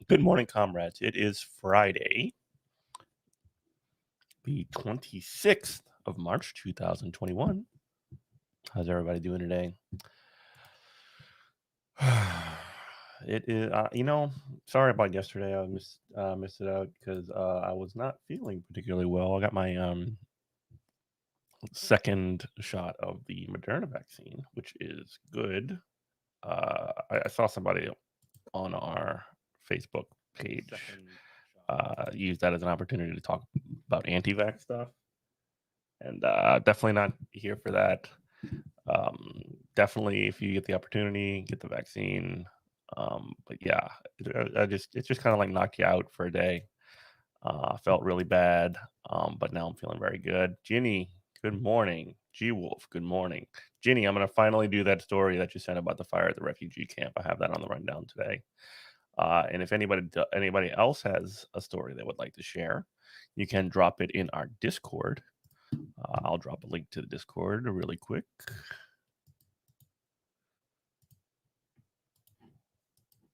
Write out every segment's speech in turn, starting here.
Good morning, comrades. It is Friday, the 26th of March, 2021. How's everybody doing today? It is, sorry about yesterday. I missed it out because I was not feeling particularly well. I got my second shot of the Moderna vaccine, which is good. I saw somebody on our Facebook page use that as an opportunity to talk about anti-vax stuff, and definitely not here for that. Definitely, if you get the opportunity, get the vaccine. But yeah, it's just kind of like knocked you out for a day. Felt really bad, but now I'm feeling very good. Ginny, good morning. G Wolf, good morning. Ginny, I'm gonna finally do that story that you sent about the fire at the refugee camp. I have that on the rundown today. And if anybody else has a story they would like to share, you can drop it in our Discord. I'll drop a link to the Discord really quick.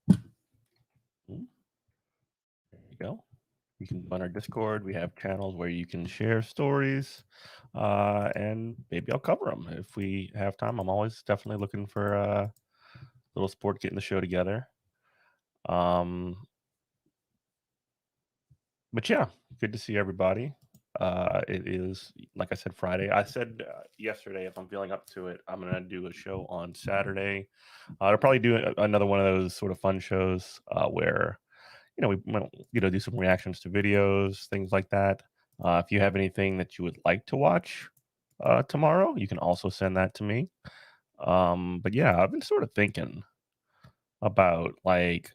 There you go. You can go on our Discord. We have channels where you can share stories, and maybe I'll cover them if we have time. I'm always definitely looking for a little sport getting the show together. But yeah, good to see everybody. It is, like I said, Friday. I said yesterday, if I'm feeling up to it, I'm gonna do a show on Saturday. I'll probably do another one of those sort of fun shows where we do some reactions to videos, things like that. If you have anything that you would like to watch tomorrow, you can also send that to me. But yeah, I've been sort of thinking about like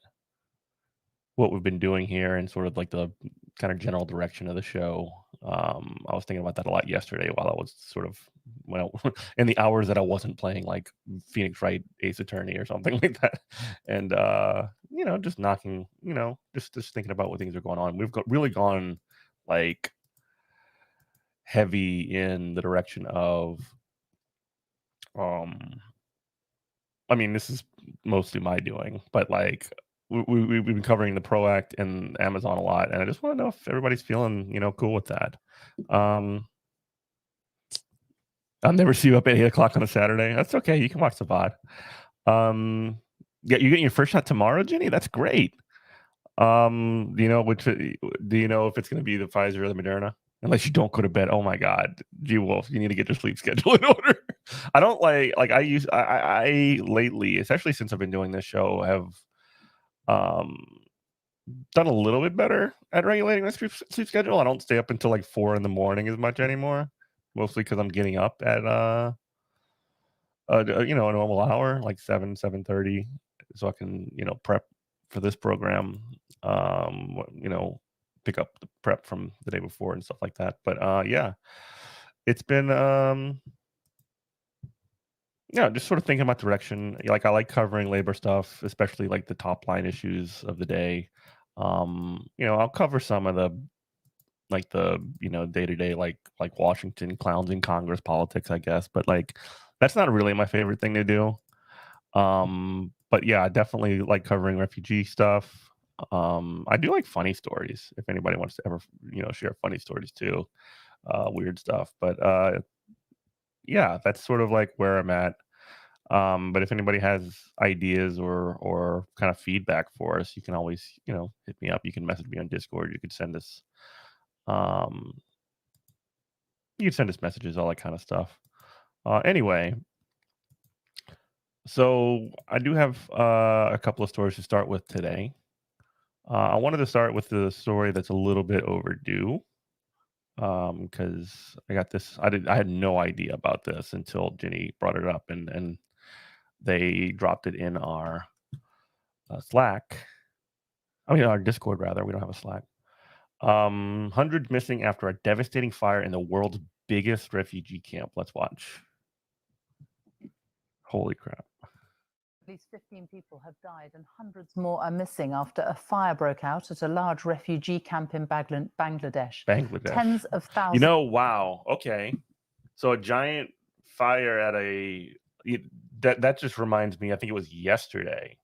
what we've been doing here and sort of like the kind of general direction of the show. I was thinking about that a lot yesterday while I was sort of in the hours that I wasn't playing like Phoenix Wright Ace Attorney or something like that, and just knocking, just thinking about what things are going on. We've really gone like heavy in the direction of, I mean, this is mostly my doing, but like we've been covering the Pro Act and Amazon a lot, and I just want to know if everybody's feeling, cool with that. I'll never see you up at 8 o'clock on a Saturday. That's okay. You can watch the VOD. Yeah, you're getting your first shot tomorrow, Jenny. That's great. Do you know if it's going to be the Pfizer or the Moderna? Unless you don't go to bed. Oh my God, G Wolf, you need to get your sleep schedule in order. I don't I lately, especially since I've been doing this show, have done a little bit better at regulating my sleep schedule. I don't stay up until like 4 a.m. as much anymore, mostly because I'm getting up at a normal hour, like 7:30, so I can prep for this program. Pick up the prep from the day before and stuff like that. But yeah, it's been just sort of thinking about direction. Like I like covering labor stuff, especially like the top line issues of the day. I'll cover some of the day to day like Washington clowns in Congress politics, I guess. But like that's not really my favorite thing to do. But yeah, I definitely like covering refugee stuff. I do like funny stories. If anybody wants to ever share funny stories too, weird stuff. But yeah, that's sort of like where I'm at. But if anybody has ideas or kind of feedback for us, you can always, hit me up. You can message me on Discord. Um, you can send us messages, all that kind of stuff. Anyway, so I do have a couple of stories to start with today. I wanted to start with the story that's a little bit overdue, because I got this. I had no idea about this until Jenny brought it up, and they dropped it in our Slack. I mean, our Discord rather. We don't have a Slack. Hundreds missing after a devastating fire in the world's biggest refugee camp. Let's watch. Holy crap. At least 15 people have died and hundreds more are missing after a fire broke out at a large refugee camp in Bangladesh. Tens of thousands. Wow. Okay. So a giant fire at that just reminds me, I think it was yesterday,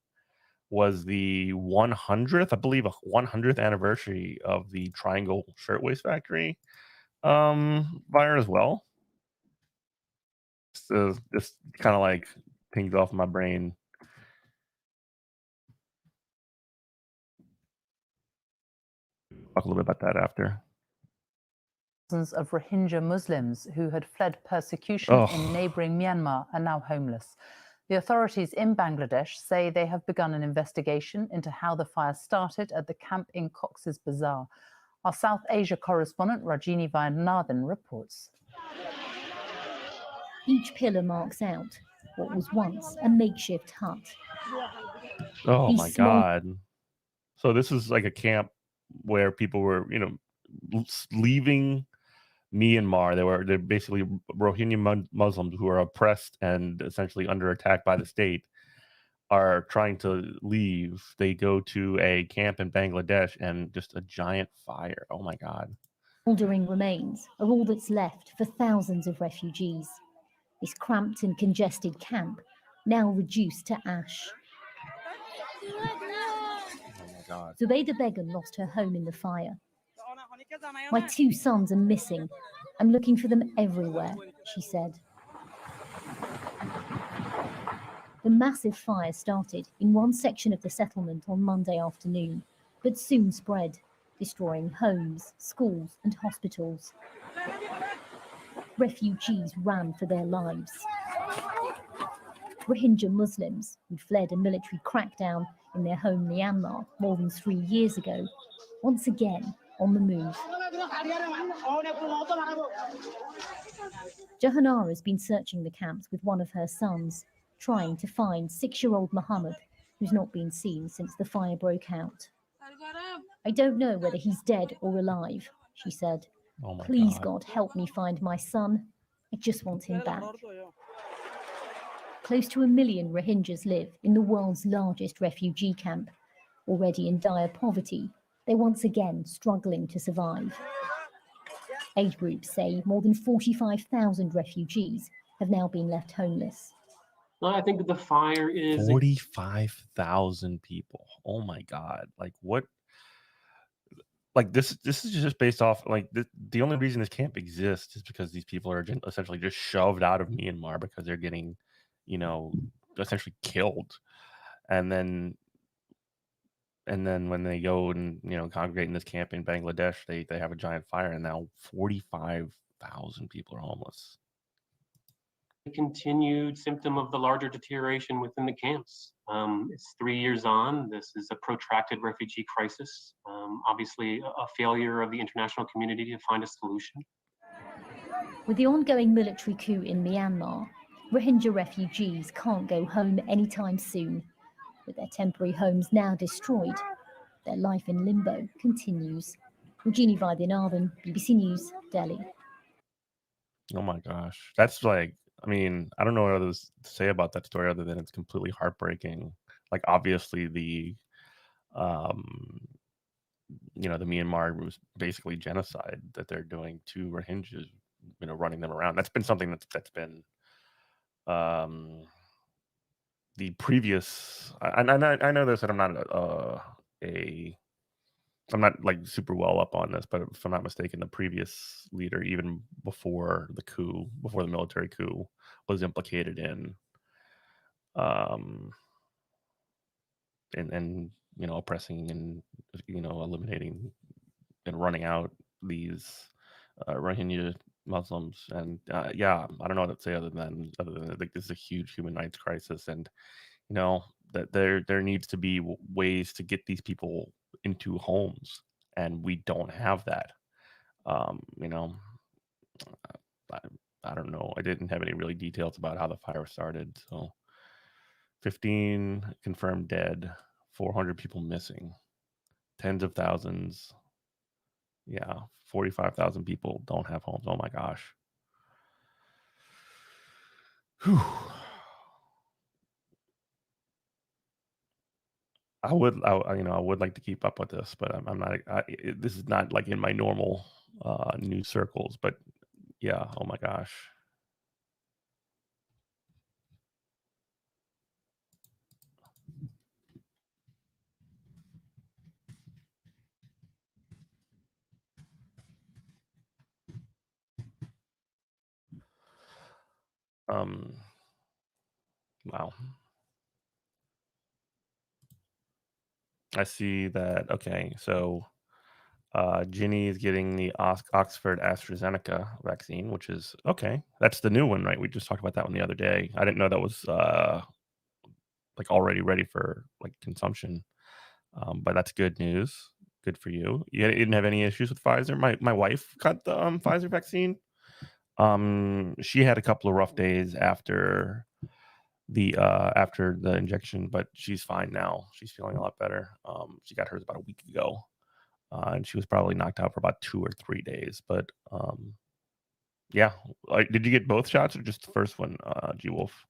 was the 100th, I believe, 100th anniversary of the Triangle Shirtwaist Factory fire as well. So this kind of like pings off my brain. Talk a little bit about that after. Thousands of Rohingya Muslims who had fled persecution in neighboring Myanmar are now homeless. The authorities in Bangladesh say they have begun an investigation into how the fire started at the camp in Cox's Bazar. Our South Asia correspondent Rajini Vaidyanathan reports. Each pillar marks out what was once a makeshift hut. Oh my God. So this is like a camp where people were, leaving Myanmar. They're basically Rohingya Muslims who are oppressed and essentially under attack by the state, are trying to leave. They go to a camp in Bangladesh and just a giant fire. Oh my God. Mouldering remains are all that's left for thousands of refugees. This cramped and congested camp now reduced to ash. Oh my God. Zubaydah Begum lost her home in the fire. My 2 sons are missing. I'm looking for them everywhere, she said. The massive fire started in one section of the settlement on Monday afternoon, but soon spread, destroying homes, schools and hospitals. Refugees ran for their lives. Rohingya Muslims who'd fled a military crackdown in their home Myanmar more than 3 years ago, once again on the move. Jahanara has been searching the camps with one of her sons, trying to find 6-year-old Muhammad, who's not been seen since the fire broke out. I don't know whether he's dead or alive, she said. Oh my Please, God, help me find my son. I just want him back. Close to 1 million Rohingyas live in the world's largest refugee camp. Already in dire poverty, they're once again struggling to survive. Aid groups say more than 45,000 refugees have now been left homeless. Well, I think the fire is 45,000 people. Oh my God. Like what? Like this is just based off like the only reason this camp exists is because these people are essentially just shoved out of Myanmar because they're getting, essentially killed. And then when they go and congregate in this camp in Bangladesh, they have a giant fire, and now 45,000 people are homeless. a continued symptom of the larger deterioration within the camps. It's 3 years on. This is a protracted refugee crisis. Obviously, a failure of the international community to find a solution. With the ongoing military coup in Myanmar, Rohingya refugees can't go home anytime soon. With their temporary homes now destroyed, their life in limbo continues. Rajini Vaidyanathan, BBC News, Delhi. Oh my gosh. That's like, I don't know what else to say about that story other than it's completely heartbreaking. Like obviously the the Myanmar was basically genocide that they're doing to Rohingyas, running them around. That's been something that's been the previous. I know this, and I'm not like super well up on this, but if I'm not mistaken, the previous leader, even before the military coup, was implicated in and oppressing and eliminating and running out these Rohingya Muslims. And yeah, I don't know what to say other than I think this is a huge human rights crisis, and that there needs to be ways to get these people into homes, and we don't have that. You know, I, I don't know. I didn't have any really details about how the fire started. So 15 confirmed dead, 400 people missing, tens of thousands. Yeah, 45,000 people don't have homes. Oh my gosh. Whew. I would like to keep up with this, but I'm not. This is not like in my normal news circles. But yeah, oh my gosh. Wow. I see that. Okay, so Ginny is getting the Oxford AstraZeneca vaccine, which is okay. That's the new one, right? We just talked about that one the other day. I didn't know that was like already ready for like consumption, but that's good news. Good for you. You didn't have any issues with Pfizer. My wife got the Pfizer vaccine. She had a couple of rough days after the injection, but she's fine now. She's feeling a lot better. She got hers about a week ago, and she was probably knocked out for about 2 or 3 days. But yeah, did you get both shots or just the first one, G Wolf?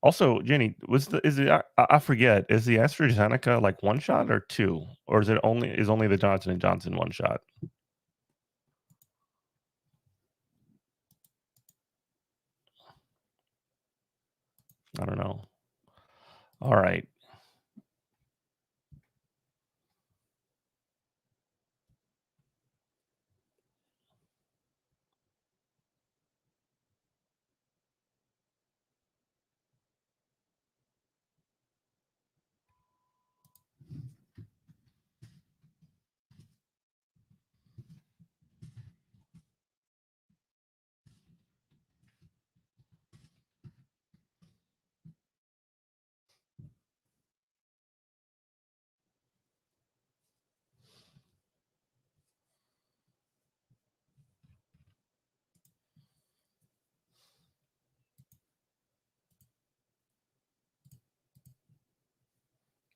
Also, Jenny, I forget, is the AstraZeneca like one shot or two, or is only the Johnson and Johnson one shot? I don't know. All right.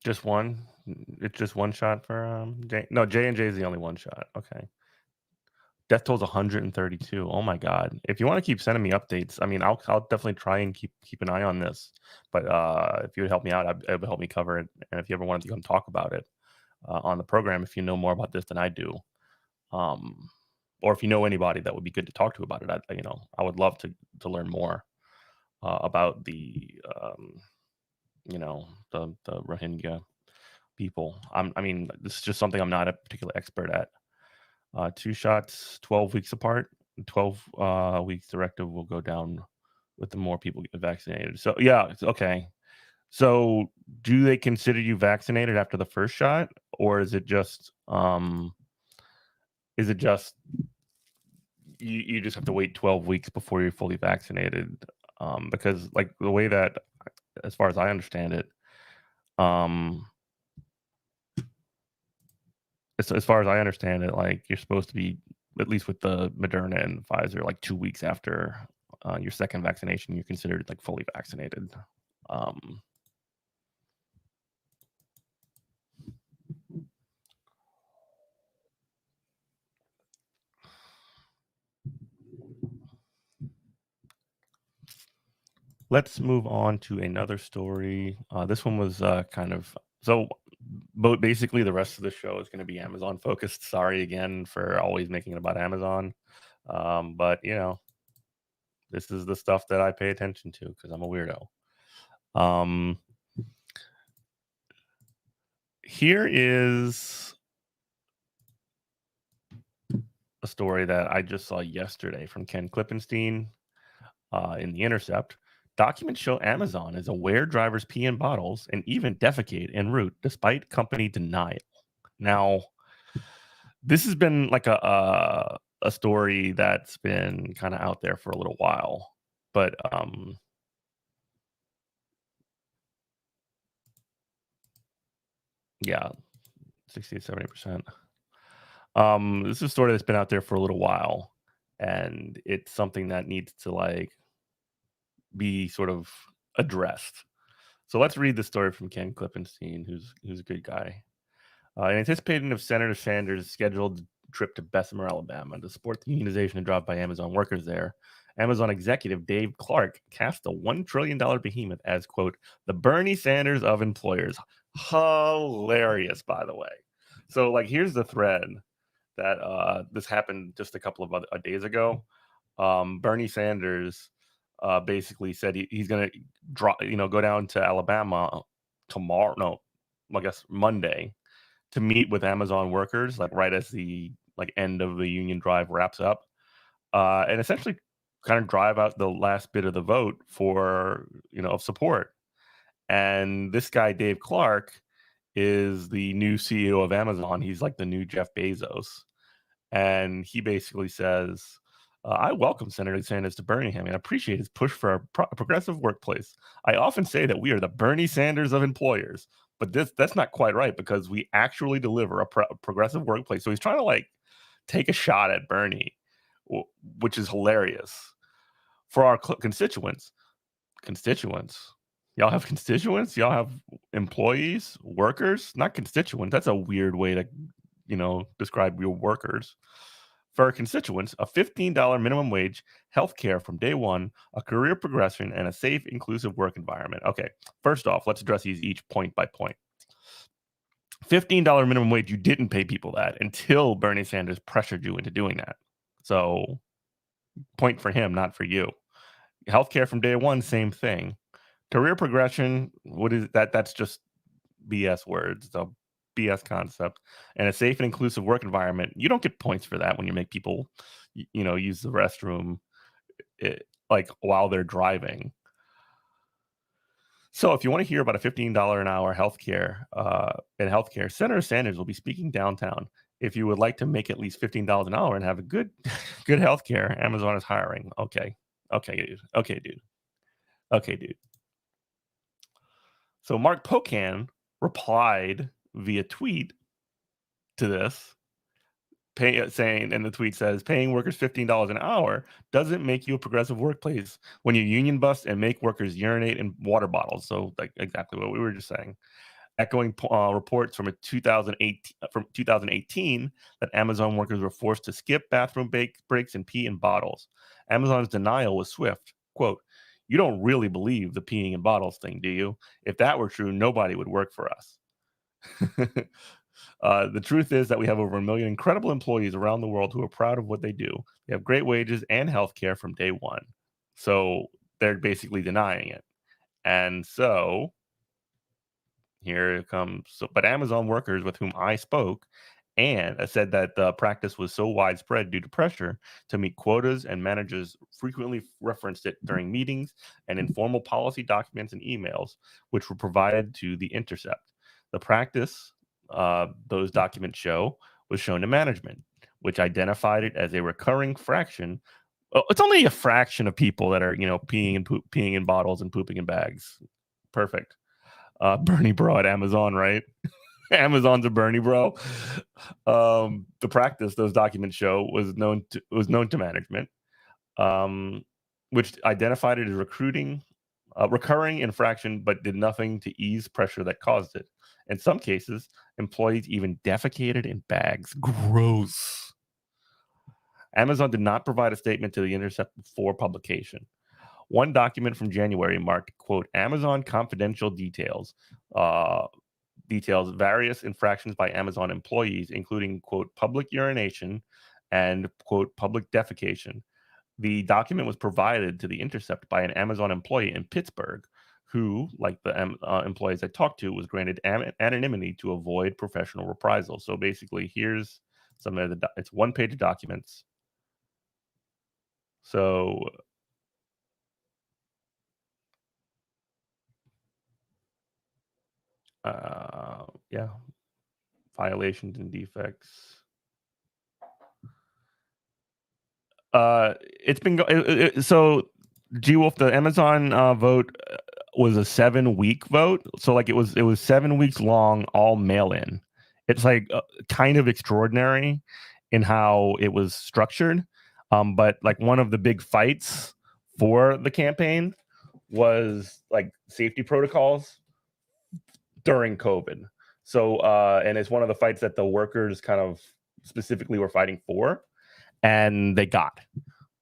Just one? It's just one shot for J? No, J&J is the only one shot. Okay. Death toll's 132. Oh my god. If you want to keep sending me updates, I mean, I'll definitely try and keep an eye on this. But if you would help me out, it would help me cover it. And if you ever wanted to come talk about it on the program, if you know more about this than I do, or if you know anybody that would be good to talk to about it, I would love to learn more about the the Rohingya people. I mean, this is just something I'm not a particular expert at. 2 shots, 12 weeks apart. 12 weeks directive will go down with the more people get vaccinated. So yeah, okay. So do they consider you vaccinated after the first shot, or is it just you just have to wait 12 weeks before you're fully vaccinated? Because like the way that, as far as I understand it, as far as I understand it, like you're supposed to be, at least with the Moderna and Pfizer, like 2 weeks after your second vaccination, you're considered like fully vaccinated. Let's move on to another story. This one was kind of so. But basically, the rest of the show is going to be Amazon focused. Sorry again for always making it about Amazon, but this is the stuff that I pay attention to because I'm a weirdo. Here is a story that I just saw yesterday from Ken Klippenstein in The Intercept. Documents show Amazon is aware drivers pee in bottles and even defecate en route, despite company denial. Now, this has been like a story that's been kind of out there for a little while, but yeah, 60 to 70%. This is a story that's been out there for a little while, and it's something that needs to like be sort of addressed. So let's read the story from Ken Klippenstein, who's a good guy. In anticipation of Senator Sanders' scheduled trip to Bessemer, Alabama, to support the unionization and drive by Amazon workers there, Amazon executive Dave Clark cast a $1 trillion behemoth as, quote, the Bernie Sanders of employers. Hilarious, by the way. So, like, here's the thread that this happened just a couple of days ago. Bernie Sanders basically said he's going to go down to Alabama tomorrow. No, I guess Monday, to meet with Amazon workers, like right as the end of the union drive wraps up, and essentially kind of drive out the last bit of the vote for of support. And this guy Dave Clark is the new CEO of Amazon. He's like the new Jeff Bezos, and he basically says, I welcome Senator Sanders to Birmingham and appreciate his push for a progressive workplace. I often say that we are the Bernie Sanders of employers, but that's not quite right because we actually deliver a progressive workplace. So he's trying to like take a shot at Bernie, which is hilarious for our constituents. Y'all have constituents? Y'all have employees, workers, not constituents. That's a weird way to, describe your workers. For our constituents, a $15 minimum wage, health care from day one, a career progression, and a safe, inclusive work environment. Okay, first off, let's address these each point by point. $15 minimum wage, you didn't pay people that until Bernie Sanders pressured you into doing that. So, point for him, not for you. Healthcare from day one, same thing. Career progression, what is that? That's just BS words. It's a BS concept. And a safe and inclusive work environment, you don't get points for that when you make people, use the restroom like while they're driving. So if you want to hear about a $15 an hour healthcare in healthcare, Senator Sanders will be speaking downtown. If you would like to make at least $15 an hour and have a good healthcare, Amazon is hiring. Okay, dude. So Mark Pocan replied via tweet to this, saying, and the tweet says, paying workers $15 an hour doesn't make you a progressive workplace when you union bust and make workers urinate in water bottles. So like exactly what we were just saying. Echoing reports from 2018 that Amazon workers were forced to skip bathroom breaks and pee in bottles. Amazon's denial was swift. Quote, you don't really believe the peeing in bottles thing, do you? If that were true, nobody would work for us. The truth is that we have over 1 million incredible employees around the world who are proud of what they do. They have great wages and health care from day one. So they're basically denying it. And so here it comes. So, but Amazon workers with whom I spoke and said that the practice was so widespread due to pressure to meet quotas, and managers frequently referenced it during meetings and informal policy documents and emails, which were provided to The Intercept. The practice, those documents show, was shown to management, which identified it as a recurring fraction. It's only a fraction of people that are, peeing in bottles and pooping in bags. Perfect. Bernie bro at Amazon, right? Amazon's a Bernie bro. The practice those documents show was known to management, which identified it as recurring infraction, but did nothing to ease pressure that caused it. In some cases, employees even defecated in bags. Gross. Amazon did not provide a statement to The Intercept before publication. One document from January marked, quote, Amazon confidential details various infractions by Amazon employees, including, quote, public urination and, quote, public defecation. The document was provided to The Intercept by an Amazon employee in Pittsburgh who, like the employees I talked to, was granted anonymity to avoid professional reprisals. So basically, here's some of it's one page of documents. So Yeah, violations and defects. It's been so G-Wolf, the Amazon vote was a 7-week vote, so like it was 7 weeks long, all mail-in. It's like kind of extraordinary in how it was structured, but like one of the big fights for the campaign was like safety protocols during COVID. So and it's one of the fights that the workers kind of specifically were fighting for, and they got.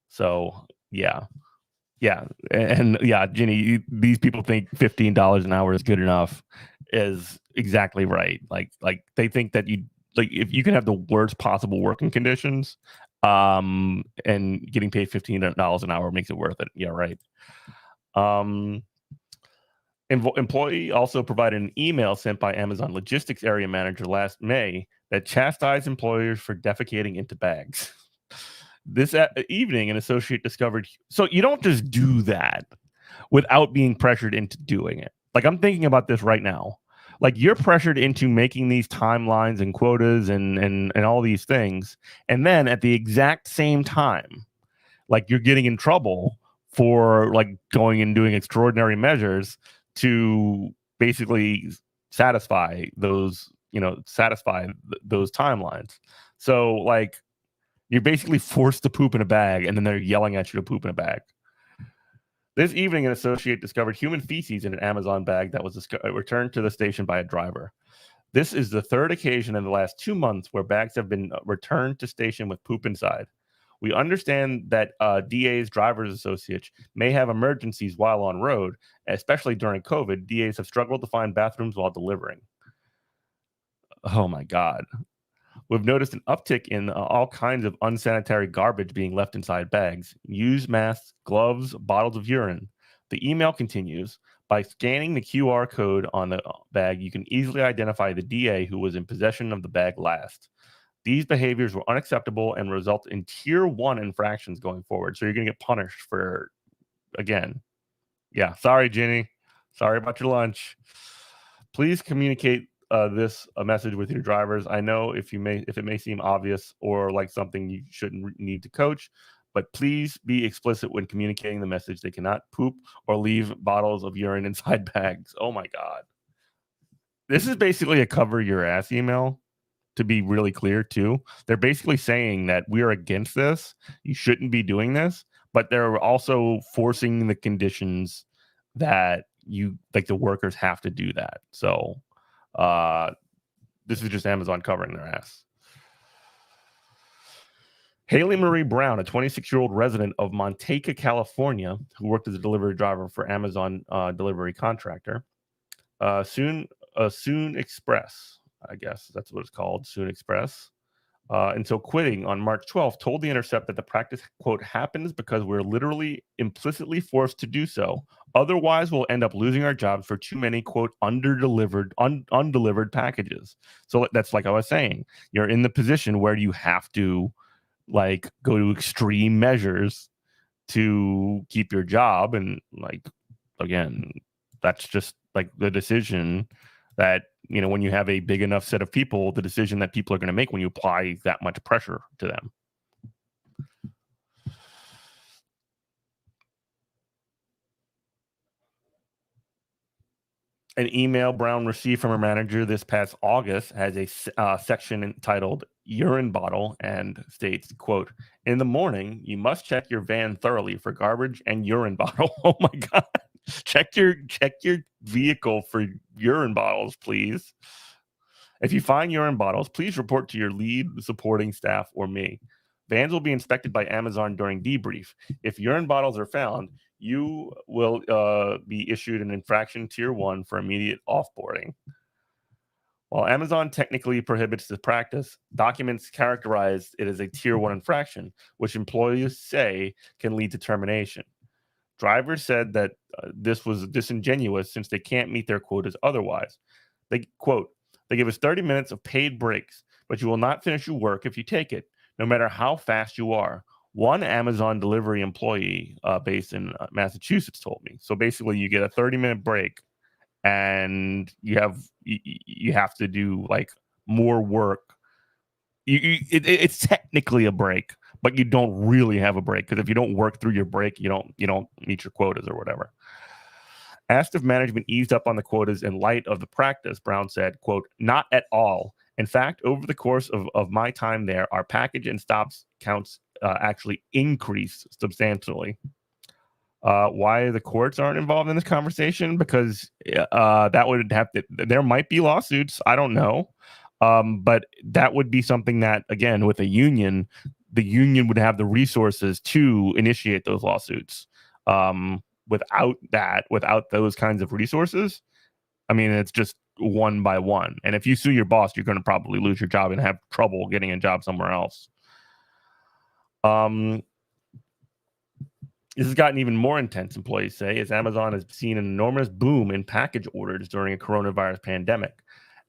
So yeah, and yeah, Ginny, these people think $15 an hour is good enough is exactly right. Like they think that if you can have the worst possible working conditions, and getting paid $15 an hour makes it worth it. Yeah, right. Employee also provided an email sent by Amazon logistics area manager last May that chastised employers for defecating into bags. This evening, an associate discovered. So you don't just do that without being pressured into doing it. Like I'm thinking about this right now. Like you're pressured into making these timelines and quotas and all these things, and then at the exact same time, like you're getting in trouble for like going and doing extraordinary measures to basically satisfy those those timelines. So like you're basically forced to poop in a bag, and then they're yelling at you to poop in a bag. This evening, an associate discovered human feces in an Amazon bag that was returned to the station by a driver. This is the third occasion in the last 2 months where bags have been returned to station with poop inside. We understand that DA's Drivers Associates may have emergencies while on road, especially during COVID. DAs have struggled to find bathrooms while delivering. Oh my God. We've noticed an uptick in all kinds of unsanitary garbage being left inside bags, used masks, gloves, bottles of urine. The email continues. By scanning the QR code on the bag, you can easily identify the DA who was in possession of the bag last. These behaviors were unacceptable and result in tier 1 infractions going forward. So you're going to get punished for, again. Yeah, sorry, Ginny. Sorry about your lunch. Please communicate this message with your drivers. I know if it may seem obvious or like something you shouldn't need to coach, but please be explicit when communicating the message. They cannot poop or leave bottles of urine inside bags. Oh my God. This is basically a cover your ass email, to be really clear too. They're basically saying that we're against this. You shouldn't be doing this, but they're also forcing the conditions that the workers have to do that. So this is just Amazon covering their ass. Haley Marie Brown, a 26-year-old resident of Manteca, California, who worked as a delivery driver for Amazon delivery contractor, Soon Express, I guess that's what it's called, Soon Express, until quitting on March 12th, told The Intercept that the practice, quote, happens because we're literally implicitly forced to do so. Otherwise, we'll end up losing our jobs for too many, quote, undelivered packages. So that's like I was saying, you're in the position where you have to like go to extreme measures to keep your job. And like, again, that's just like the decision that, when you have a big enough set of people, the decision that people are going to make when you apply that much pressure to them. An email Brown received from her manager this past August has a section entitled urine bottle and states, quote, in the morning, you must check your van thoroughly for garbage and urine bottle. Oh my God. Check your vehicle for urine bottles, please. If you find urine bottles, please report to your lead supporting staff or me. Vans will be inspected by Amazon during debrief. If urine bottles are found, you will be issued an infraction tier 1 for immediate offboarding. While Amazon technically prohibits the practice, documents characterize it as a tier 1 infraction, which employees say can lead to termination. Drivers said that this was disingenuous since they can't meet their quotas otherwise. They, quote, they give us 30 minutes of paid breaks, but you will not finish your work if you take it, no matter how fast you are. One Amazon delivery employee based in Massachusetts told me. So basically, you get a 30-minute break and you have to do like more work. It's technically a break, but you don't really have a break, because if you don't work through your break, you don't meet your quotas or whatever. Asked if management eased up on the quotas in light of the practice, Brown said, quote, "Not at all. In fact, over the course of my time there, our package and stops counts actually increased substantially." Why the courts aren't involved in this conversation? Because that would have to, there might be lawsuits. I don't know. But that would be something that, again, with a union, the union would have the resources to initiate those lawsuits. Without those kinds of resources, I mean, it's just one by one. And if you sue your boss, you're going to probably lose your job and have trouble getting a job somewhere else. This has gotten even more intense, employees say, as Amazon has seen an enormous boom in package orders during a coronavirus pandemic.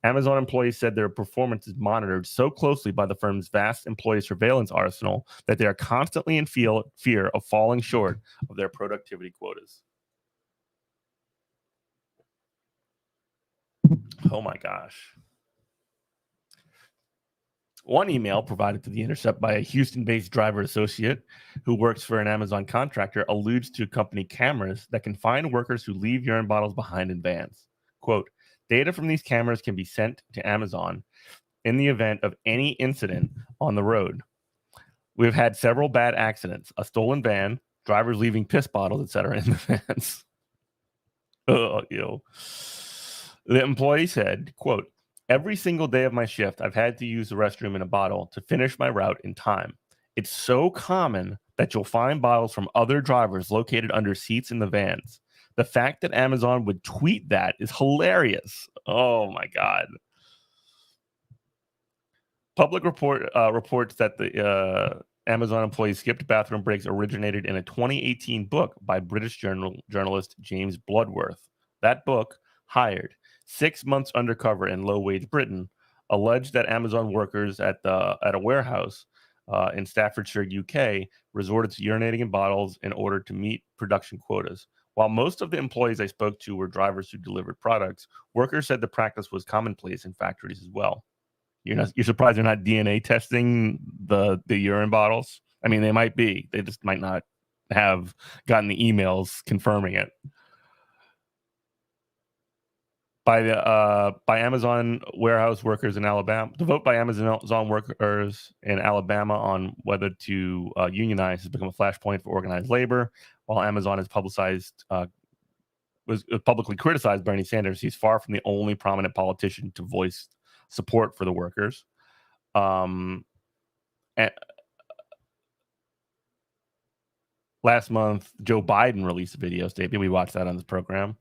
Amazon employees said their performance is monitored so closely by the firm's vast employee surveillance arsenal that they are constantly in fear of falling short of their productivity quotas. Oh my gosh. One email provided to The Intercept by a Houston-based driver associate who works for an Amazon contractor alludes to company cameras that can find workers who leave urine bottles behind in vans. Quote, "Data from these cameras can be sent to Amazon in the event of any incident on the road. We've had several bad accidents, a stolen van, drivers leaving piss bottles, etc. in the vans." The employee said, quote, "Every single day of my shift, I've had to use the restroom in a bottle to finish my route in time. It's so common that you'll find bottles from other drivers located under seats in the vans. The fact that Amazon would tweet that is hilarious." Oh my God. Public reports that the Amazon employees skipped bathroom breaks originated in a 2018 book by British journalist James Bloodworth. That book, Hired, 6 months undercover in low-wage Britain, alleged that Amazon workers at a warehouse in Staffordshire, UK, resorted to urinating in bottles in order to meet production quotas. While most of the employees I spoke to were drivers who delivered products, workers said the practice was commonplace in factories as well. You're surprised they're not DNA testing the urine bottles? I mean, they might be. They just might not have gotten the emails confirming it. By Amazon warehouse workers in Alabama, the vote by Amazon workers in Alabama on whether to unionize has become a flashpoint for organized labor. While Amazon has was publicly criticized Bernie Sanders, he's far from the only prominent politician to voice support for the workers. And last month, Joe Biden released a video statement. We watched that on this program.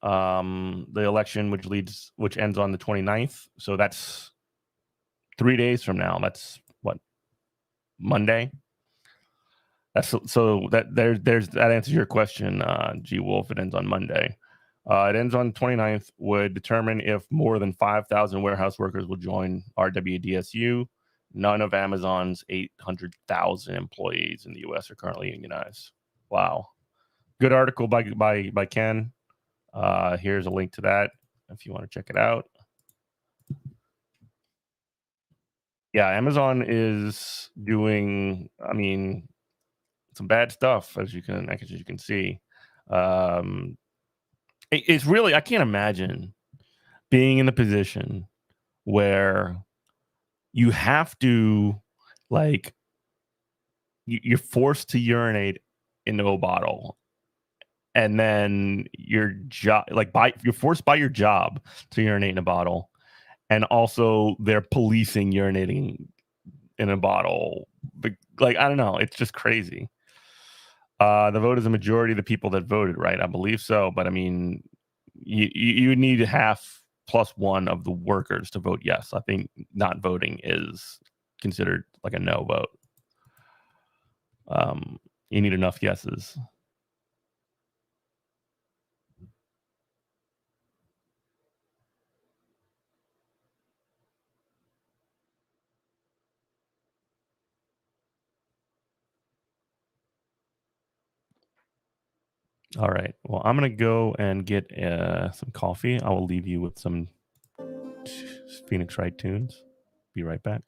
The election, which ends on the 29th. So that's 3 days from now. That's what, Monday? That answers your question, G Wolf. It ends on Monday. It ends on 29th, would determine if more than 5,000 warehouse workers will join RWDSU. None of Amazon's 800,000 employees in the U.S. are currently unionized. Wow. Good article by Ken. Here's a link to that if you want to check it out. Yeah, Amazon is doing, I mean, some bad stuff, as you can see. It's really, I can't imagine being in the position where you have to, like, you're forced to urinate into a bottle, and then your job, you're forced by your job to urinate in a bottle, and also they're policing urinating in a bottle. Like, I don't know, it's just crazy. The vote is a majority of the people that voted, right? I believe so, but I mean, you need half plus one of the workers to vote yes. I think not voting is considered like a no vote. You need enough yeses. All right. Well, I'm gonna go and get some coffee. I will leave you with some Phoenix Wright tunes. Be right back.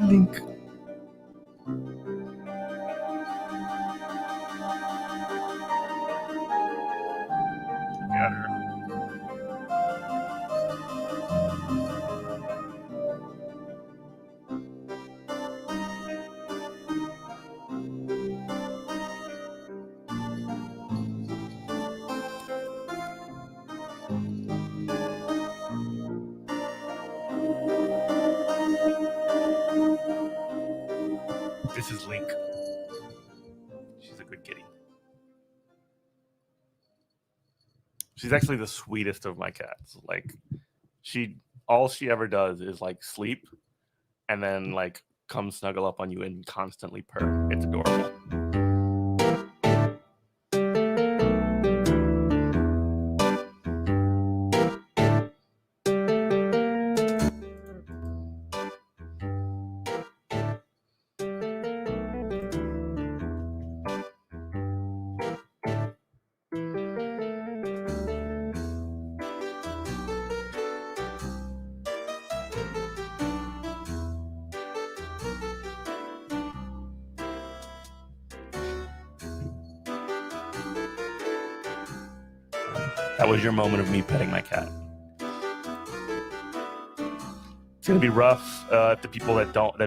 Link. This is Link. She's a good kitty. She's actually the sweetest of my cats. Like, all she ever does is like sleep and then like come snuggle up on you and constantly purr. It's adorable. That was your moment of me petting my cat. It's gonna be rough if the people that don't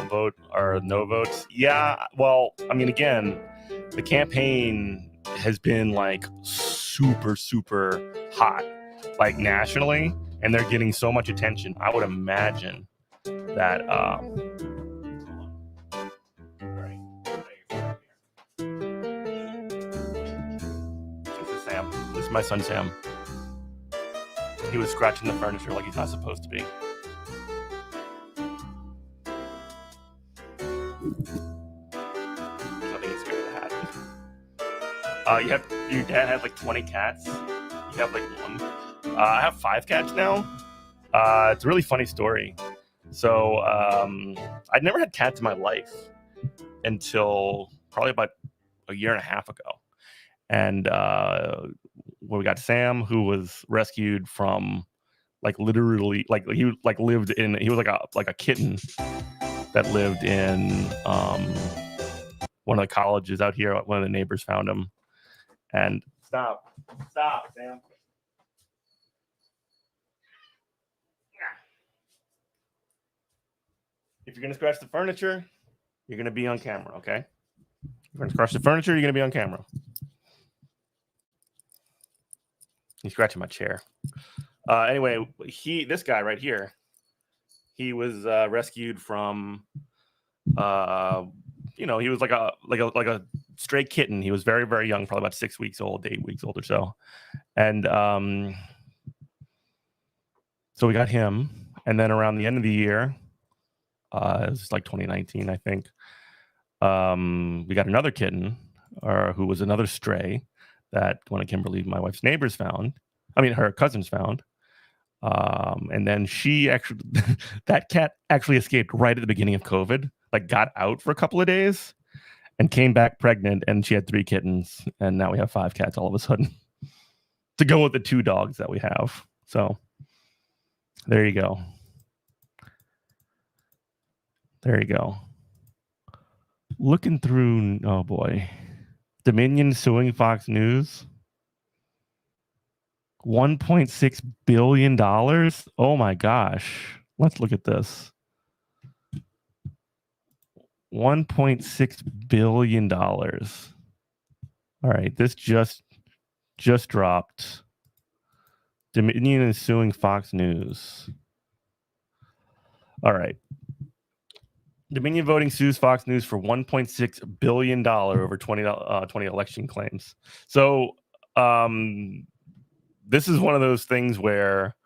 vote are no votes. Yeah, well, I mean, again, the campaign has been like super hot, like nationally, and they're getting so much attention. I would imagine that. This is Sam. This is my son Sam. He was scratching the furniture like he's not supposed to be. I think he's scared of the hat. Your dad had like 20 cats. You have like one. I have 5 cats now. It's a really funny story. So I'd never had cats in my life until probably about a year and a half ago. And where we got Sam, who was rescued from like literally like he was like a kitten that lived in one of the colleges out here. One of the neighbors found him. And stop, Sam. If you're gonna scratch the furniture, you're gonna be on camera, okay? If you're gonna scratch the furniture, you're gonna be on camera. He's scratching my chair. Anyway, this guy right here, he was rescued from he was like a stray kitten. He was very, very young, probably about 6 weeks old, 8 weeks old or so. And so we got him. And then around the end of the year, it was like 2019, I think, We got another kitten, who was another stray that one of Kimberly, my wife's neighbors, found. I mean, her cousins found. And then she actually, that cat actually escaped right at the beginning of COVID, like got out for a couple of days and came back pregnant, and she had 3 kittens, and now we have 5 cats all of a sudden to go with the 2 dogs that we have. So there you go. There you go. Looking through, oh boy. Dominion suing Fox News. $1.6 billion. Oh my gosh. Let's look at this. $1.6 billion. All right, this just dropped. Dominion is suing Fox News. All right. Dominion Voting sues Fox News for $1.6 billion over 20 election claims. So this is one of those things where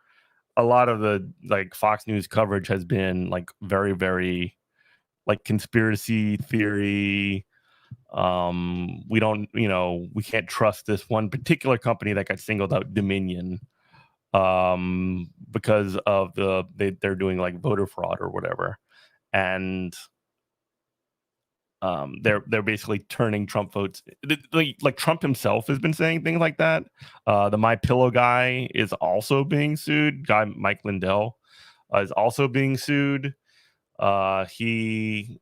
a lot of the like Fox News coverage has been like very, very like conspiracy theory. We don't, we can't trust this one particular company that got singled out, Dominion, because of they're doing like voter fraud or whatever. And they're basically turning Trump votes. Like Trump himself has been saying things like that. The My Pillow guy is also being sued. Guy Mike Lindell is also being sued. He,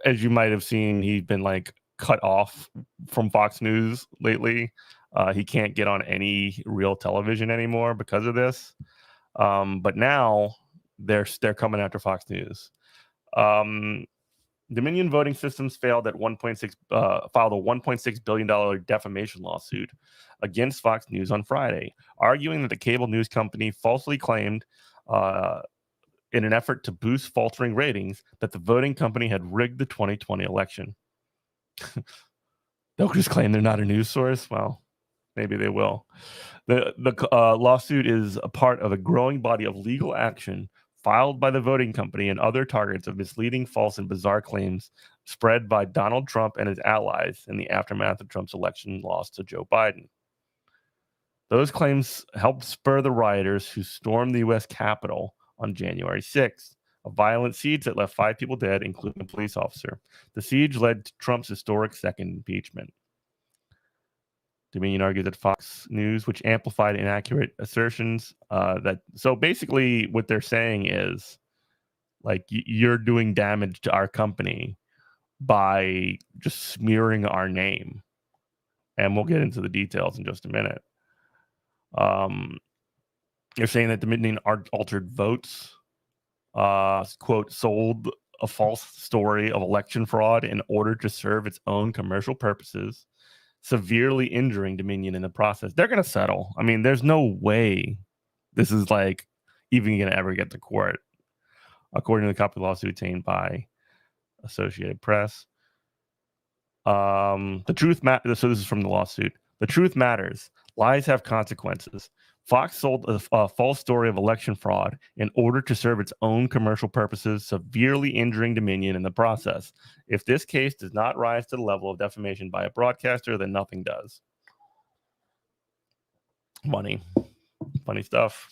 as you might have seen, he's been like cut off from Fox News lately. He can't get on any real television anymore because of this. But now they're coming after Fox News. Dominion Voting Systems filed a $1.6 billion defamation lawsuit against Fox News on Friday, arguing that the cable news company falsely claimed, in an effort to boost faltering ratings, that the voting company had rigged the 2020 election. They'll just claim they're not a news source. Well, maybe they will. The lawsuit is a part of a growing body of legal action filed by the voting company and other targets of misleading, false, and bizarre claims spread by Donald Trump and his allies in the aftermath of Trump's election loss to Joe Biden. Those claims helped spur the rioters who stormed the U.S. Capitol on January 6th, a violent siege that left 5 people dead, including a police officer. The siege led to Trump's historic second impeachment. Dominion argued that Fox News, which amplified inaccurate assertions, so basically what they're saying is like you're doing damage to our company by just smearing our name, and we'll get into the details in just a minute. You're saying that Dominion altered votes, quote, sold a false story of election fraud in order to serve its own commercial purposes, severely injuring Dominion in the process. They're going to settle. I mean, there's no way this is like even going to ever get to court, according to the copy lawsuit obtained by Associated Press. The truth matters. So this is from the lawsuit. The truth matters. Lies have consequences. Fox sold a false story of election fraud in order to serve its own commercial purposes, severely injuring Dominion in the process. If this case does not rise to the level of defamation by a broadcaster, then nothing does. Funny stuff.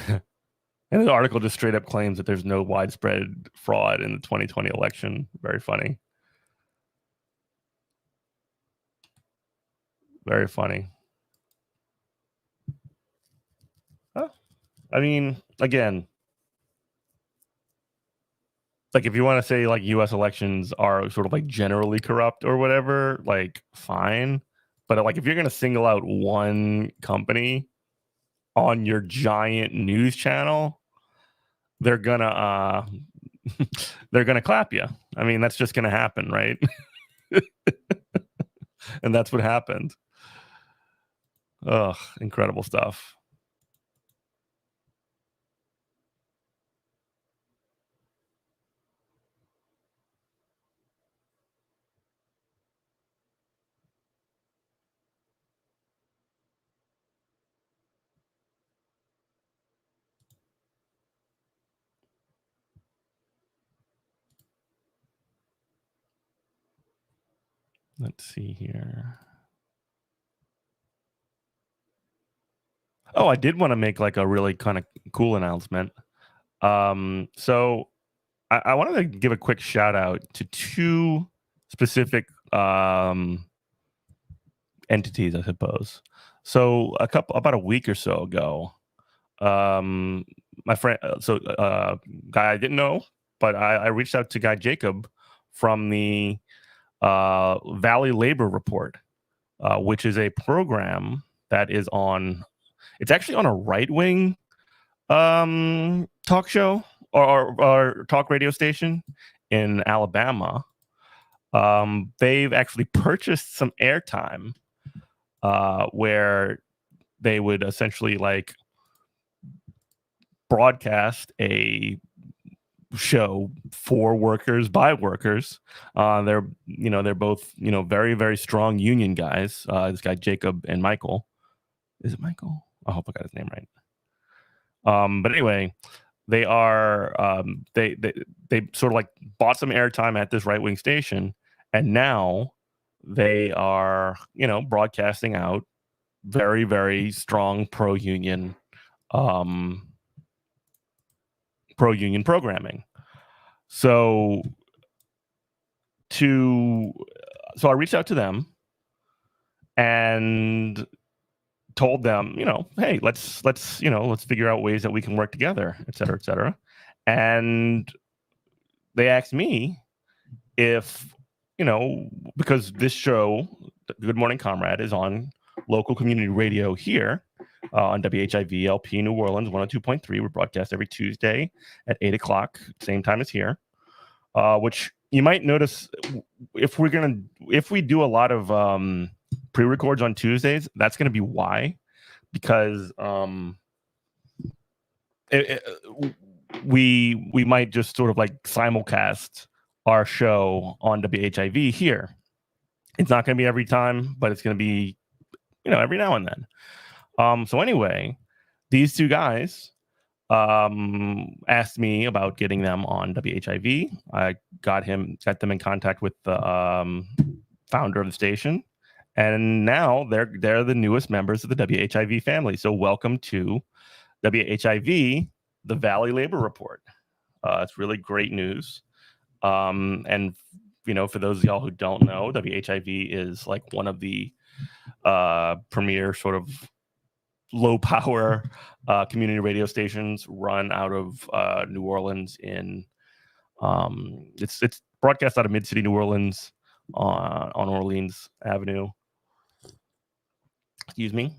And the article just straight up claims that there's no widespread fraud in the 2020 election. Very funny. Very funny. I mean, again, like if you want to say like U.S. elections are sort of like generally corrupt or whatever, like fine. But like if you're going to single out one company on your giant news channel, they're gonna clap you. I mean, that's just gonna happen, right? And that's what happened. Ugh, incredible stuff. Let's see here. Oh, I did want to make like a really kind of cool announcement. So I wanted to give a quick shout out to two specific entities, I suppose. So about a week or so ago, my friend, guy I didn't know, but I reached out to guy Jacob from the Valley Labor Report, which is a program that is on. It's actually on a right wing talk show or talk radio station in Alabama. They've actually purchased some airtime where they would essentially like broadcast a show for workers by workers. They're both very, very strong union guys. This guy Jacob and Michael. Is it Michael? I hope I got his name right. But anyway, they are they sort of like bought some airtime at this right wing station, and now they are broadcasting out very, very strong pro union programming. So I reached out to them and told them, hey, let's figure out ways that we can work together, et cetera, et cetera. And they asked me if, because this show, Good Morning Comrade, is on local community radio here on WHIV LP New Orleans 102.3. We broadcast every Tuesday at 8 o'clock, same time as here, which you might notice if we do a lot of pre-records on Tuesdays, that's going to be why, because we might just sort of like simulcast our show on WHIV here. It's not going to be every time, but it's going to be every now and then. So anyway, these two guys asked me about getting them on WHIV. I got them in contact with the founder of the station, and now they're the newest members of the WHIV family. So welcome to WHIV, the Valley Labor Report. It's really great news. And for those of y'all who don't know, WHIV is like one of the premier sort of low power community radio stations run out of New Orleans. It's broadcast out of Mid-City New Orleans on Orleans Avenue. Excuse me.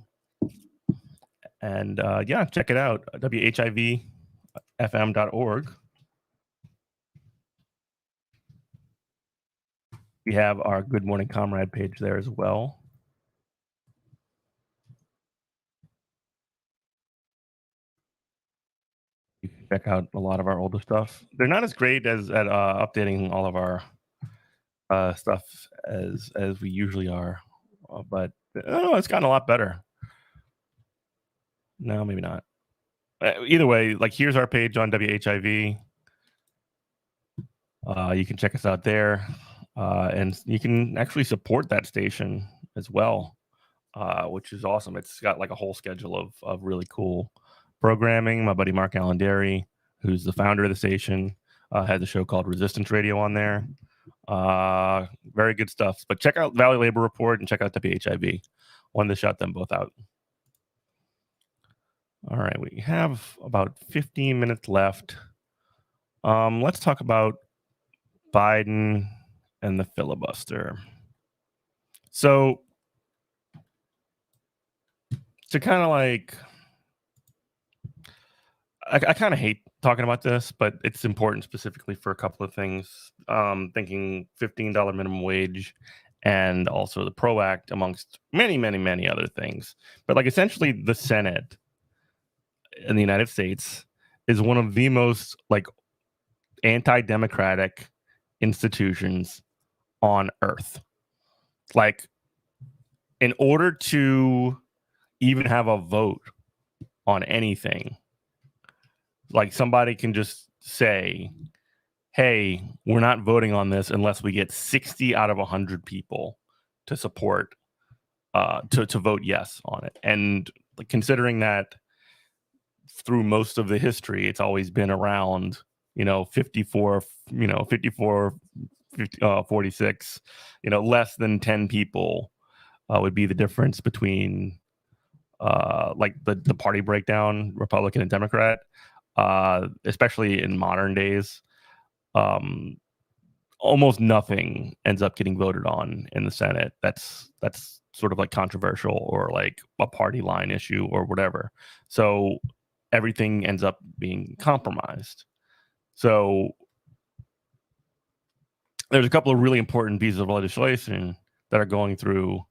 And check it out, WHIVFM.org. We have our Good Morning Comrade page there as well. You can check out a lot of our older stuff. They're not as great as at updating all of our stuff as we usually are, but I don't know, it's gotten a lot better. No, maybe not. Either way, like here's our page on WHIV. You can check us out there, and you can actually support that station as well, which is awesome. It's got like a whole schedule of really cool programming. My buddy Mark Allanderi, who's the founder of the station, has a show called Resistance Radio on there. Very good stuff. But check out Valley Labor Report and check out WHIV. Wanted to shout them both out. All right, we have about 15 minutes left. Let's talk about Biden and the filibuster. So to kind of like, I kind of hate talking about this, but it's important specifically for a couple of things. Thinking $15 minimum wage and also the PRO Act, amongst many, many, many other things. But like essentially the Senate in the United States is one of the most like anti-democratic institutions on earth. Like, in order to even have a vote on anything, like somebody can just say, hey, we're not voting on this unless we get 60 out of 100 people to support to vote yes on it. And considering that through most of the history, it's always been around 54, 46, less than 10 people would be the difference between the party breakdown, Republican and Democrat, especially in modern days. Almost nothing ends up getting voted on in the Senate. That's sort of controversial or a party line issue or whatever. So everything ends up being compromised. So there's a couple of really important pieces of legislation that are going through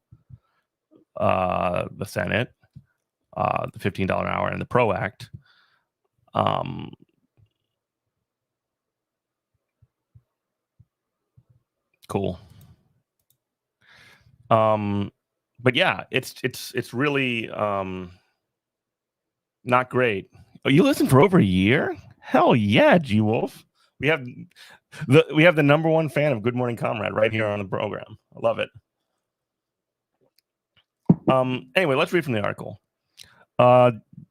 the Senate, the $15 an hour and the PRO Act. Cool. But yeah, it's really not great. Oh, you listened for over a year? Hell yeah, G Wolf. We have the number one fan of Good Morning Comrade right here on the program. I love it. Anyway, let's read from the article.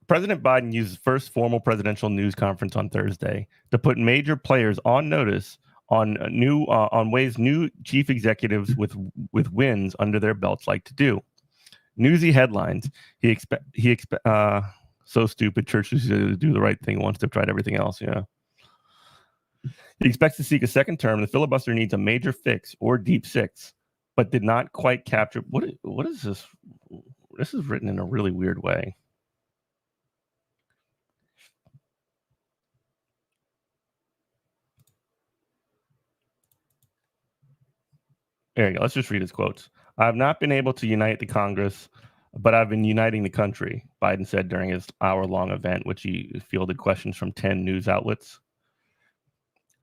President Biden used his first formal presidential news conference on Thursday to put major players on notice on ways new chief executives with wins under their belts like to do. Newsy headlines. So stupid. Church is to do the right thing once they've tried everything else. Yeah. He expects to seek a second term. The filibuster needs a major fix or deep six, but did not quite capture. What is this? This is written in a really weird way. There you go. Let's just read his quotes. I have not been able to unite the Congress, but I've been uniting the country, Biden said during his hour-long event, which he fielded questions from 10 news outlets.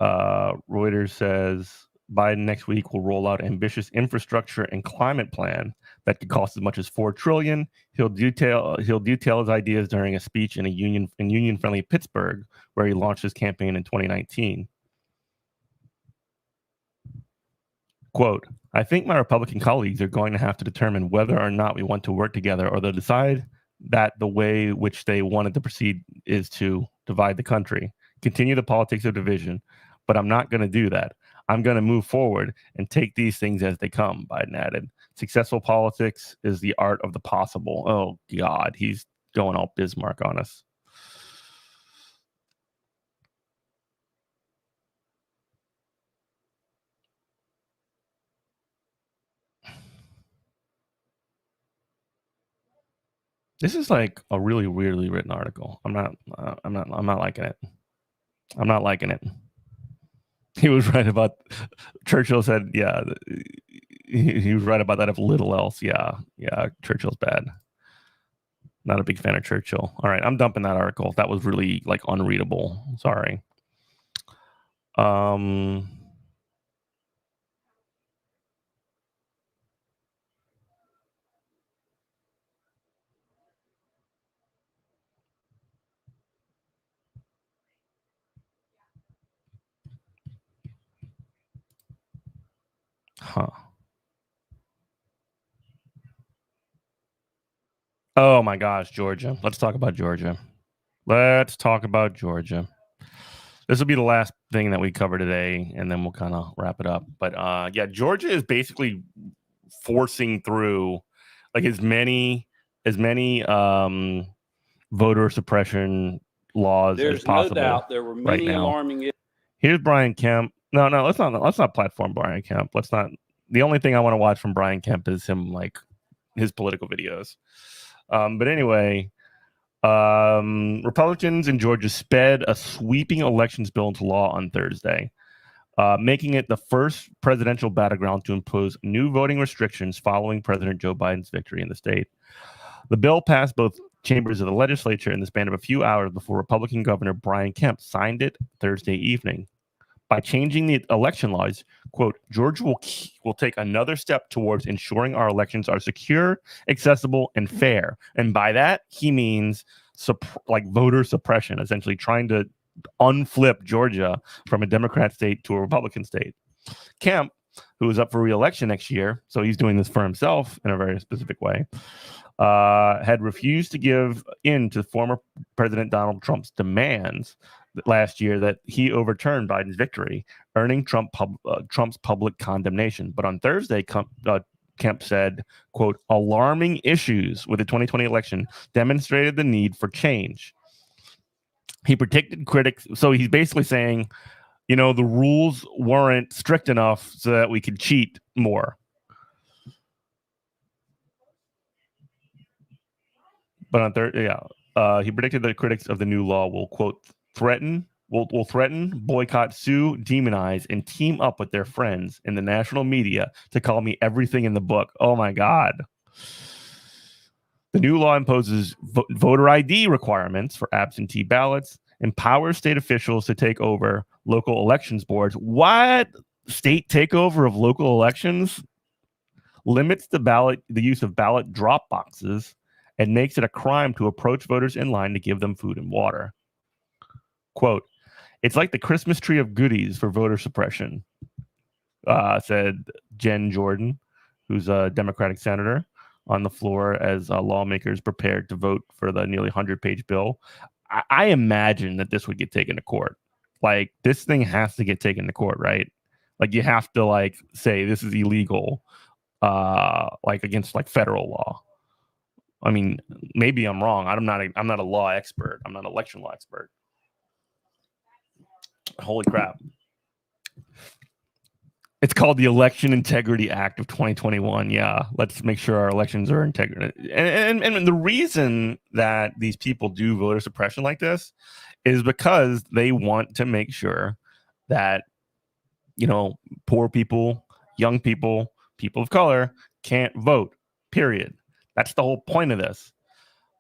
Reuters says Biden next week will roll out ambitious infrastructure and climate plan that could cost as much as $4 trillion. He'll detail his ideas during a speech in union-friendly Pittsburgh, where he launched his campaign in 2019. Quote, I think my Republican colleagues are going to have to determine whether or not we want to work together, or they'll decide that the way which they wanted to proceed is to divide the country, continue the politics of division. But I'm not going to do that. I'm going to move forward and take these things as they come, Biden added. Successful politics is the art of the possible. Oh, God, he's going all Bismarck on us. This is like a really weirdly written article. I'm not liking it. I'm not liking it. He was right about Churchill said, yeah, he was right about that. If little else, yeah, Churchill's bad. Not a big fan of Churchill. All right, I'm dumping that article. That was really unreadable. Sorry. Huh. Oh my gosh, Georgia. Let's talk about Georgia. This will be the last thing that we cover today, and then we'll kind of wrap it up. But yeah, Georgia is basically forcing through as many voter suppression laws as possible. There's no doubt there were many alarming. Here's Brian Kemp. No, let's not platform Brian Kemp. Let's not. The only thing I want to watch from Brian Kemp is him his political videos. But anyway, Republicans in Georgia sped a sweeping elections bill into law on Thursday, making it the first presidential battleground to impose new voting restrictions following President Joe Biden's victory in the state. The bill passed both chambers of the legislature in the span of a few hours before Republican Governor Brian Kemp signed it Thursday evening. By changing the election laws, quote, Georgia will take another step towards ensuring our elections are secure, accessible, and fair. And by that, he means voter suppression, essentially trying to unflip Georgia from a Democrat state to a Republican state. Kemp, who is up for re-election next year, so he's doing this for himself in a very specific way, had refused to give in to former President Donald Trump's demands last year that he overturn Biden's victory, earning Trump's public condemnation. But on Thursday, Kemp said, quote, alarming issues with the 2020 election demonstrated the need for change. He predicted critics. So he's basically saying, the rules weren't strict enough so that we could cheat more. But on Thursday, he predicted that critics of the new law will, quote, threaten, boycott, sue, demonize, and team up with their friends in the national media to call me everything in the book. Oh, my God. The new law imposes voter ID requirements for absentee ballots, empowers state officials to take over local elections boards. What? State takeover of local elections? Limits the use of ballot drop boxes, and makes it a crime to approach voters in line to give them food and water. Quote, it's like the Christmas tree of goodies for voter suppression, said Jen Jordan, who's a Democratic senator, on the floor as lawmakers prepared to vote for the nearly 100-page bill. I imagine that this would get taken to court. Like, this thing has to get taken to court, right? Like, you have to, say this is illegal, against, federal law. I mean, maybe I'm wrong. I'm not a law expert. I'm not an election law expert. Holy crap. It's called the Election Integrity Act of 2021. Yeah, let's make sure our elections are integrity. And the reason that these people do voter suppression like this is because they want to make sure that, poor people, young people, people of color can't vote, period. That's the whole point of this.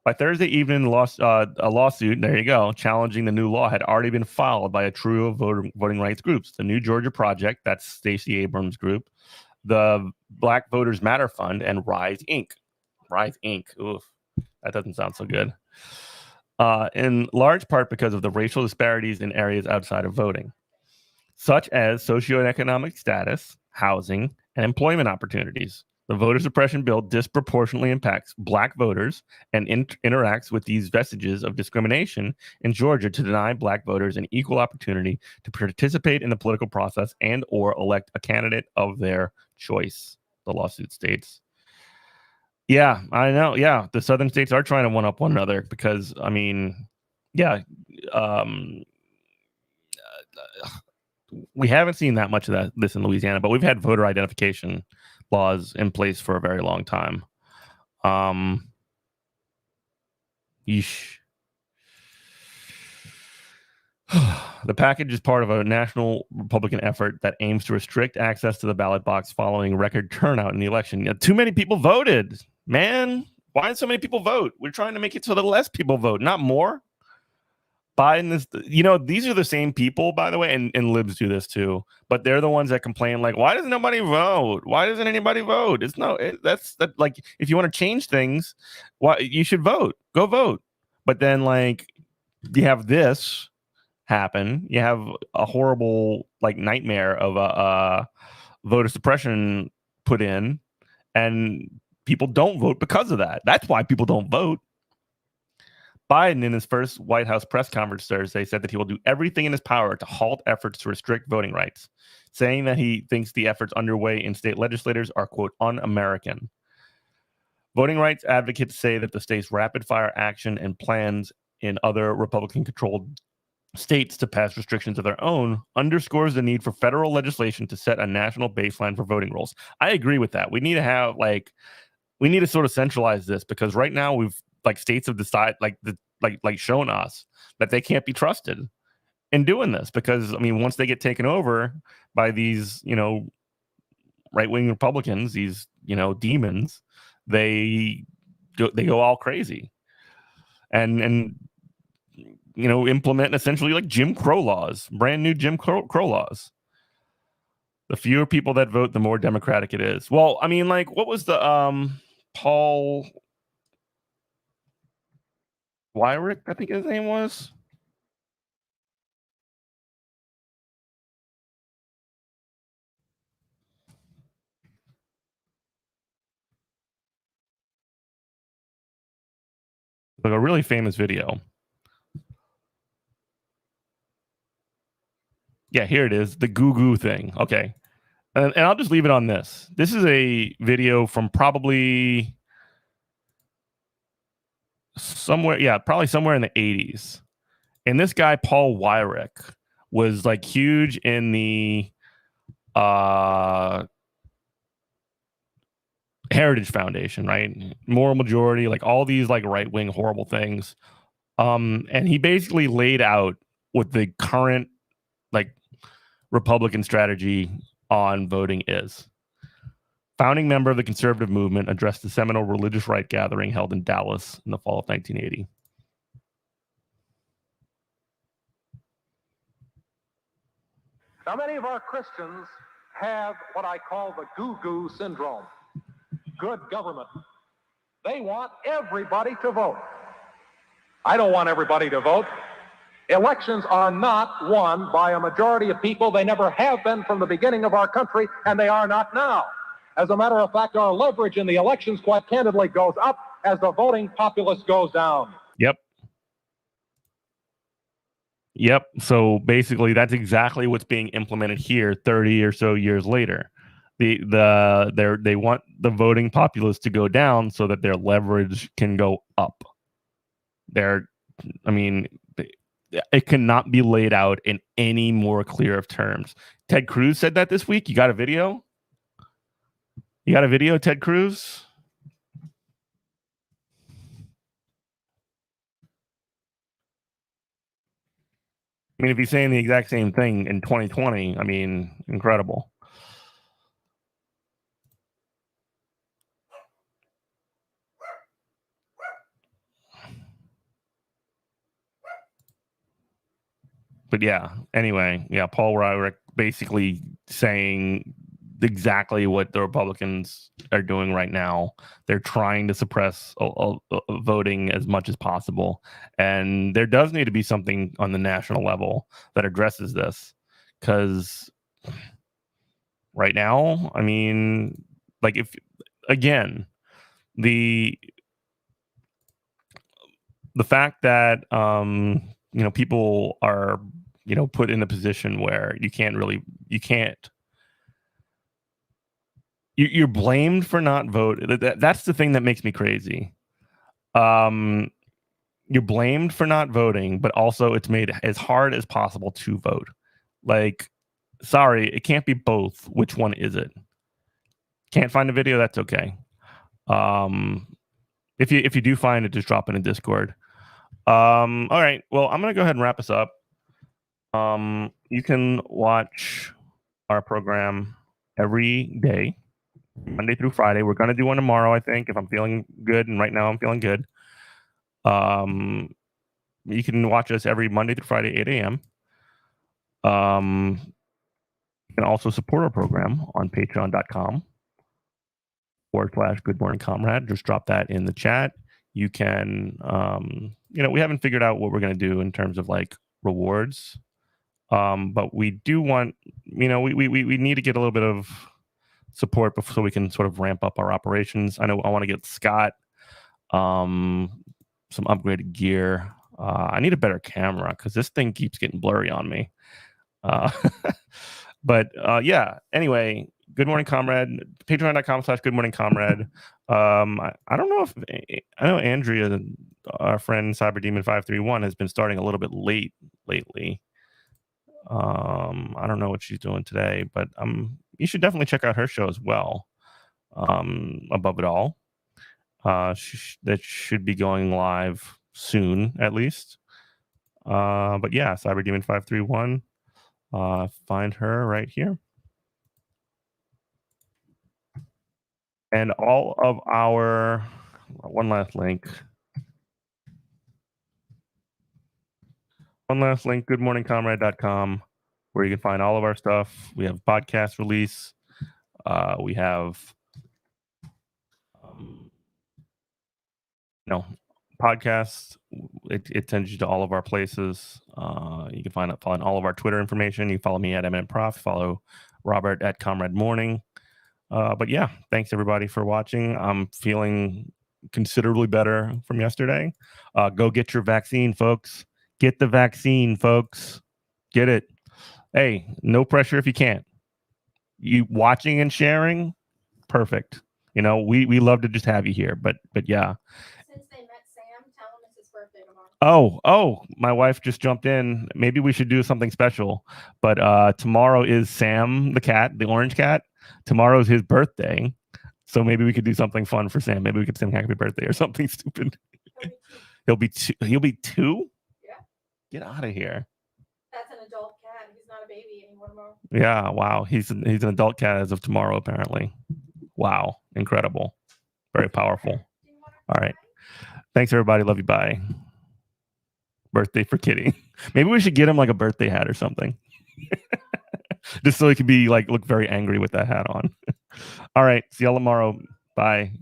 By Thursday evening, a lawsuit, there you go, challenging the new law had already been filed by a trio of voting rights groups. The New Georgia Project, that's Stacey Abrams' group, the Black Voters Matter Fund, and Rise Inc. Rise Inc. Oof, that doesn't sound so good. In large part because of the racial disparities in areas outside of voting, such as socioeconomic status, housing, and employment opportunities. The voter suppression bill disproportionately impacts Black voters and interacts with these vestiges of discrimination in Georgia to deny Black voters an equal opportunity to participate in the political process and or elect a candidate of their choice, the lawsuit states. Yeah, I know. Yeah, the southern states are trying to one-up one another because, we haven't seen that much of this in Louisiana, but we've had voter identification laws in place for a very long time. The package is part of a national Republican effort that aims to restrict access to the ballot box following record turnout in the election. Too many people voted, man. Why did so many people vote? We're trying to make it so that less people vote, not more. Biden is, these are the same people, by the way, and libs do this too, but they're the ones that complain, why doesn't nobody vote? Why doesn't anybody vote? If you want to change things, you should vote. Go vote. But then, you have this happen. You have a horrible, nightmare of a voter suppression put in, and people don't vote because of that. That's why people don't vote. Biden, in his first White House press conference Thursday, said that he will do everything in his power to halt efforts to restrict voting rights, saying that he thinks the efforts underway in state legislators are, quote, un-American. Voting rights advocates say that the state's rapid-fire action and plans in other Republican-controlled states to pass restrictions of their own underscores the need for federal legislation to set a national baseline for voting rolls. I agree with that. We need to have, we need to sort of centralize this because right now we've, states have decided, shown us that they can't be trusted in doing this because, once they get taken over by these, right-wing Republicans, these, demons, they go all crazy and implement essentially Jim Crow laws, brand new Jim Crow laws. The fewer people that vote, the more democratic it is. Well, what was the Paul Wyrick, I think his name was. Like a really famous video. Yeah, here it is. The goo goo thing. Okay. And I'll just leave it on this. This is a video from probably probably somewhere in the 80s. And this guy, Paul Weyrich, was like huge in the Heritage Foundation, right? Moral majority, like all these like right-wing horrible things. And he basically laid out what the current like Republican strategy on voting is. Founding member of the conservative movement, addressed the seminal religious right gathering held in Dallas in the fall of 1980. Now, many of our Christians have what I call the goo-goo syndrome. Good government. They want everybody to vote. I don't want everybody to vote. Elections are not won by a majority of people. They never have been from the beginning of our country, and they are not now. As a matter of fact, our leverage in the elections, quite candidly, goes up as the voting populace goes down. Yep. So basically, that's exactly what's being implemented here 30 or so years later. They want the voting populace to go down so that their leverage can go up. It cannot be laid out in any more clear of terms. Ted Cruz said that this week. You got a video? You got a video, Ted Cruz? I mean, if he's saying the exact same thing in 2020, I mean, incredible. But yeah, anyway, yeah, Paul Weyrich basically saying exactly what the Republicans are doing right now. They're trying to suppress voting as much as possible. And there does need to be something on the national level that addresses this. Because right now, I mean, like if, again, the fact that, people are, put in a position where you're blamed for not voting. That's the thing that makes me crazy. You're blamed for not voting, but also it's made as hard as possible to vote. Like, sorry, it can't be both. Which one is it? Can't find a video? That's okay. If you do find it, just drop it in Discord. All right. Well, I'm gonna go ahead and wrap us up. You can watch our program every day, Monday through Friday. We're gonna do one tomorrow, I think, if I'm feeling good, and right now I'm feeling good. You can watch us every Monday through Friday, 8 a.m. You can also support our program on patreon.com/Good Morning Comrade. Just drop that in the chat. You can, we haven't figured out what we're going to do in terms of like rewards. But we do want, we need to get a little bit of support so we can sort of ramp up our operations. I know I want to get Scott some upgraded gear. I need a better camera because this thing keeps getting blurry on me. But yeah, anyway, Good Morning Comrade, patreon.com/Good Morning Comrade. I don't know I know Andrea, our friend CyberDemon531, has been starting a little bit late lately. I don't know what she's doing today, but you should definitely check out her show as well. Above It All. That should be going live soon, at least. But yeah, CyberDemon531. Find her right here. And all of our, one last link, goodmorningcomrade.com, where you can find all of our stuff. We have podcast release. We have, podcasts. It sends you to all of our places. You can find all of our Twitter information. You follow me at Eminent Prof. Follow Robert at Comrade Morning. But yeah, thanks everybody for watching. I'm feeling considerably better from yesterday. Go get your vaccine, folks. Get the vaccine, folks. Get it. Hey, no pressure if you can't. You watching and sharing, perfect. You know, we love to just have you here, but yeah. Since they met Sam, tell him it's his birthday tomorrow. Oh, my wife just jumped in. Maybe we should do something special. But tomorrow is Sam the cat, the orange cat. Tomorrow's his birthday. So maybe we could do something fun for Sam. Maybe we could sing happy birthday or something stupid. He'll be two. He'll be 2? Yeah. Get out of here. That's an adult cat. He's not a baby anymore. Yeah, wow. He's an adult cat as of tomorrow, apparently. Wow. Incredible. Very powerful. All right. Thanks, everybody. Love you. Bye. Birthday for Kitty. Maybe we should get him like a birthday hat or something. Just so he could be like look very angry with that hat on. All right. See y'all tomorrow. Bye.